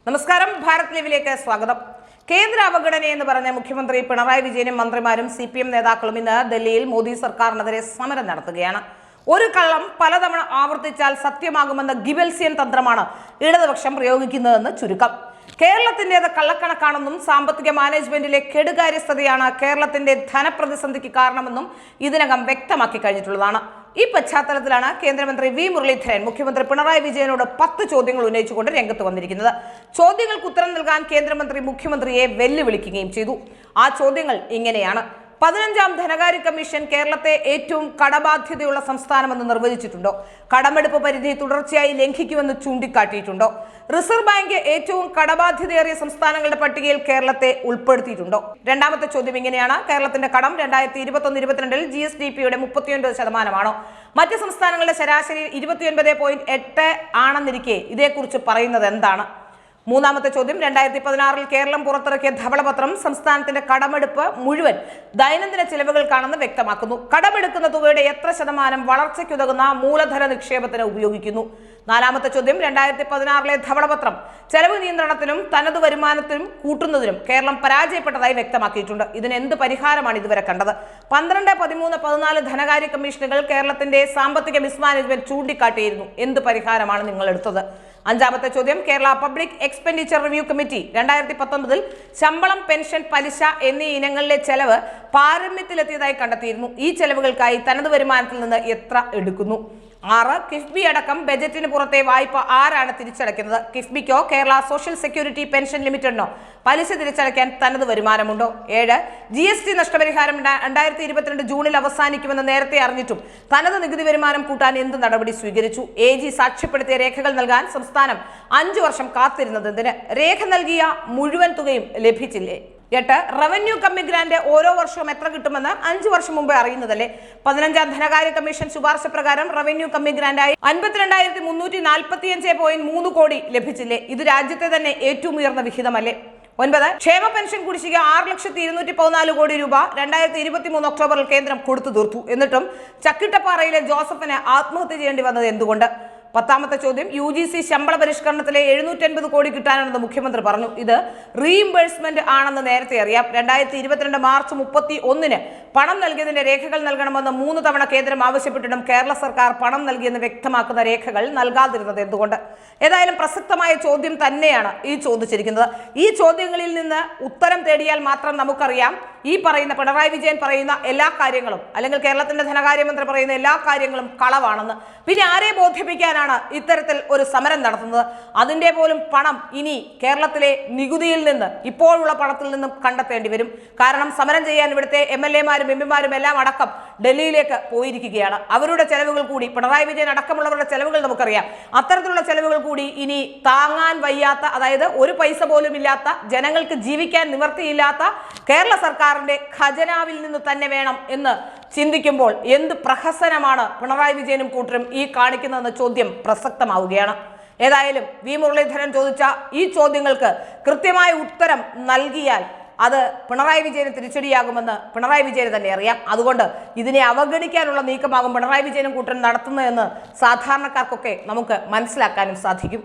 നമസ്കാരം, ഭാരത് ലൈവിലേക്ക് സ്വാഗതം. കേന്ദ്ര അവഗണനയെന്ന് പറഞ്ഞ മുഖ്യമന്ത്രി പിണറായി വിജയനും മന്ത്രിമാരും CPM നേതാക്കളും ഇന്ന് ഡൽഹിയിൽ മോദി സർക്കാരിനെതിരെ സമരം നടത്തുകയാണ്. ഒരു കള്ളം പലതവണ ആവർത്തിച്ചാൽ സത്യമാകുമെന്ന ഗിബൽസിയൻ തന്ത്രമാണ് ഇടതുപക്ഷം പ്രയോഗിക്കുന്നതെന്ന് ചുരുക്കം. കേരളത്തിൻ്റെത് കള്ളക്കണക്കാണെന്നും സാമ്പത്തിക മാനേജ്മെന്റിലെ കെടുകാര്യസ്ഥതയാണ് കേരളത്തിന്റെ ധനപ്രതിസന്ധിക്ക് കാരണമെന്നും ഇതിനകം വ്യക്തമാക്കി കഴിഞ്ഞിട്ടുള്ളതാണ്. ഈ പശ്ചാത്തലത്തിലാണ് കേന്ദ്രമന്ത്രി വി മുരളീധരൻ മുഖ്യമന്ത്രി പിണറായി വിജയനോട് 10 ചോദ്യങ്ങൾ ഉന്നയിച്ചുകൊണ്ട് രംഗത്ത് വന്നിരിക്കുന്നത്. ചോദ്യങ്ങൾക്ക് ഉത്തരം നൽകാൻ കേന്ദ്രമന്ത്രി മുഖ്യമന്ത്രിയെ വെല്ലുവിളിക്കുകയും ചെയ്തു. ആ ചോദ്യങ്ങൾ ഇങ്ങനെയാണ്: 15ാം ധനകാര്യ കമ്മീഷൻ കേരളത്തെ ഏറ്റവും കടബാധ്യതയുള്ള സംസ്ഥാനമെന്ന് നിർവചിച്ചിട്ടുണ്ടോ? കടമെടുപ്പ് പരിധി തുടർച്ചയായി ലംഘിക്കുമെന്ന് ചൂണ്ടിക്കാട്ടിയിട്ടുണ്ടോ? റിസർവ് ബാങ്ക് ഏറ്റവും കടബാധ്യതയേറിയ സംസ്ഥാനങ്ങളുടെ പട്ടികയിൽ കേരളത്തെ ഉൾപ്പെടുത്തിയിട്ടുണ്ടോ? രണ്ടാമത്തെ ചോദ്യം ഇങ്ങനെയാണ്: കേരളത്തിന്റെ കടം 2021-22 GSDP-യുടെ 39%. മറ്റ് സംസ്ഥാനങ്ങളുടെ ശരാശരി 29.8 ആണെന്നിരിക്കെ ഇതേക്കുറിച്ച് പറയുന്നത് എന്താണ്? മൂന്നാമത്തെ ചോദ്യം: 2016 കേരളം പുറത്തിറക്കിയ ധവളപത്രം സംസ്ഥാനത്തിന്റെ കടമെടുപ്പ് മുഴുവൻ ദൈനംദിന ചിലവുകൾക്കാണെന്ന് വ്യക്തമാക്കുന്നു. കടമെടുക്കുന്ന തുകയുടെ എത്ര ശതമാനം വളർച്ചയ്ക്കുതകുന്ന മൂലധന നിക്ഷേപത്തിന് ഉപയോഗിക്കുന്നു? നാലാമത്തെ ചോദ്യം: 2016 ധവളപത്രം ചെലവ് നിയന്ത്രണത്തിനും തനത് വരുമാനത്തിനും കൂട്ടുന്നതിനും കേരളം പരാജയപ്പെട്ടതായി വ്യക്തമാക്കിയിട്ടുണ്ട്. ഇതിന് എന്ത് പരിഹാരമാണ് ഇതുവരെ കണ്ടത്? 12, 13, 14 ധനകാര്യ കമ്മീഷനുകൾ കേരളത്തിന്റെ സാമ്പത്തിക മിസ്മാനേജ്മെന്റ് ചൂണ്ടിക്കാട്ടിയിരുന്നു. എന്ത് പരിഹാരമാണ് നിങ്ങൾ എടുത്തത്? അഞ്ചാമത്തെ ചോദ്യം: Kerala public expenditure review committee 2019 ശമ്പളം, പെൻഷൻ, പലിശ എന്നീ ഇനങ്ങളിലെ ചെലവ് പാരമ്യത്തിലെത്തിയതായി കണ്ടെത്തിയിരുന്നു. ഈ ചെലവുകൾക്കായി തനത് വരുമാനത്തിൽ നിന്ന് എത്ര എടുക്കുന്നു? 6, കിഫ്ബി അടക്കം ബജറ്റിന് പുറത്തെ വായ്പ ആരാണ് തിരിച്ചടയ്ക്കുന്നത്? കിഫ്ബിക്കോ കേരള സോഷ്യൽ സെക്യൂരിറ്റി പെൻഷൻ ലിമിറ്റഡിനോ പലിശ തിരിച്ചടയ്ക്കാൻ തനത് വരുമാനമുണ്ടോ? 7, GST നഷ്ടപരിഹാരം 2022 ജൂണിൽ അവസാനിക്കുമെന്ന് നേരത്തെ അറിഞ്ഞിട്ടും തനത് നികുതി വരുമാനം കൂട്ടാൻ എന്ത് നടപടി സ്വീകരിച്ചു? AG സാക്ഷ്യപ്പെടുത്തിയ രേഖകൾ നൽകാൻ സംസ്ഥാനം 5 വർഷം കാത്തിരുന്നത് എന്തിന്? രേഖ നൽകിയ മുഴുവൻ തുകയും ലഭിച്ചില്ലേ? 8, റവന്യൂ കമ്മി ഗ്രാന്റ് ഓരോ വർഷവും എത്ര കിട്ടുമെന്ന് 5 വർഷം മുമ്പേ അറിയുന്നതല്ലേ? 15ാം ധനകാര്യ കമ്മീഷൻ ശുപാർശ പ്രകാരം റവന്യൂ കമ്മി ഗ്രാന്റായി 52,345.3 കോടി ലഭിച്ചില്ലേ? ഇത് രാജ്യത്തെ തന്നെ ഏറ്റവും ഉയർന്ന വിഹിതമല്ലേ? 9, ക്ഷേമ പെൻഷൻ കുടിശ്ശിക 6,214 കോടി രൂപ 2023 ഒക്ടോബറിൽ കേന്ദ്രം കൊടുത്തു തീർത്തു. എന്നിട്ടും ചക്കിട്ടപ്പാറയിലെ ജോസഫിന് ആത്മഹത്യ ചെയ്യേണ്ടി വന്നത് എന്തുകൊണ്ട്? 10ാമത്തെ ചോദ്യം: UGC ശമ്പള പരിഷ്കരണത്തിലെ 750 കോടി കിട്ടാനെന്ന് മുഖ്യമന്ത്രി പറഞ്ഞു. ഇത് റീഇംബേഴ്സ്മെന്റ് ആണെന്ന് നേരത്തെ അറിയാം. 2022 മാർച്ച് 31-ന് പണം നൽകിയതിന്റെ രേഖകൾ നൽകണമെന്ന് 3 തവണ കേന്ദ്രം ആവശ്യപ്പെട്ടിട്ടും കേരള സർക്കാർ പണം നൽകിയെന്ന് വ്യക്തമാക്കുന്ന രേഖകൾ നൽകാതിരുന്നത് എന്തുകൊണ്ട്? ഏതായാലും പ്രസക്തമായ ചോദ്യം തന്നെയാണ് ഈ ചോദിച്ചിരിക്കുന്നത്. ഈ ചോദ്യങ്ങളിൽ നിന്ന് ഉത്തരം തേടിയാൽ മാത്രം നമുക്കറിയാം ഈ പറയുന്ന പിണറായി വിജയൻ പറയുന്ന എല്ലാ കാര്യങ്ങളും, അല്ലെങ്കിൽ കേരളത്തിന്റെ ധനകാര്യമന്ത്രി പറയുന്ന എല്ലാ കാര്യങ്ങളും കളവാണെന്ന്. പിന്നെ ആരെ ബോധിപ്പിക്കാനാണ് ഇത്തരത്തിൽ ഒരു സമരം നടത്തുന്നത്? അതിന്റെ പോലും പണം ഇനി കേരളത്തിലെ നികുതിയിൽ നിന്ന്, ഇപ്പോഴുള്ള പണത്തിൽ നിന്നും കണ്ടെത്തേണ്ടി വരും. കാരണം സമരം ചെയ്യാൻ ഇവിടുത്തെ MLA-മാരും MP-മാരും എല്ലാം അടക്കം ഡൽഹിയിലേക്ക് പോയിരിക്കുകയാണ്. അവരുടെ ചെലവുകൾ കൂടി, പിണറായി വിജയൻ അടക്കമുള്ളവരുടെ ചെലവുകൾ നമുക്കറിയാം. അത്തരത്തിലുള്ള ചെലവുകൾ കൂടി ഇനി താങ്ങാൻ വയ്യാത്ത, അതായത് ഒരു പൈസ പോലും ഇല്ലാത്ത, ജനങ്ങൾക്ക് ജീവിക്കാൻ നിവർത്തിയില്ലാത്ത കേരള സർക്കാരിന്റെ ഖജനാവിൽ നിന്ന് തന്നെ വേണം എന്ന് ചിന്തിക്കുമ്പോൾ എന്ത് പ്രഹസനമാണ് പിണറായി വിജയനും കൂട്ടരും ഈ കാണിക്കുന്നതെന്ന ചോദ്യം പ്രസക്തമാവുകയാണ്. ഏതായാലും വി മുരളീധരൻ ചോദിച്ച ഈ ചോദ്യങ്ങൾക്ക് കൃത്യമായ ഉത്തരം നൽകിയാൽ അത് പിണറായി വിജയന് തിരിച്ചടിയാകുമെന്ന് പിണറായി വിജയന് തന്നെ അറിയാം. അതുകൊണ്ട് ഇതിനെ അവഗണിക്കാനുള്ള നീക്കമാകും പിണറായി വിജയനും കൂട്ടരും നടത്തുന്നതെന്ന് സാധാരണക്കാർക്കൊക്കെ നമുക്ക് മനസ്സിലാക്കാനും സാധിക്കും.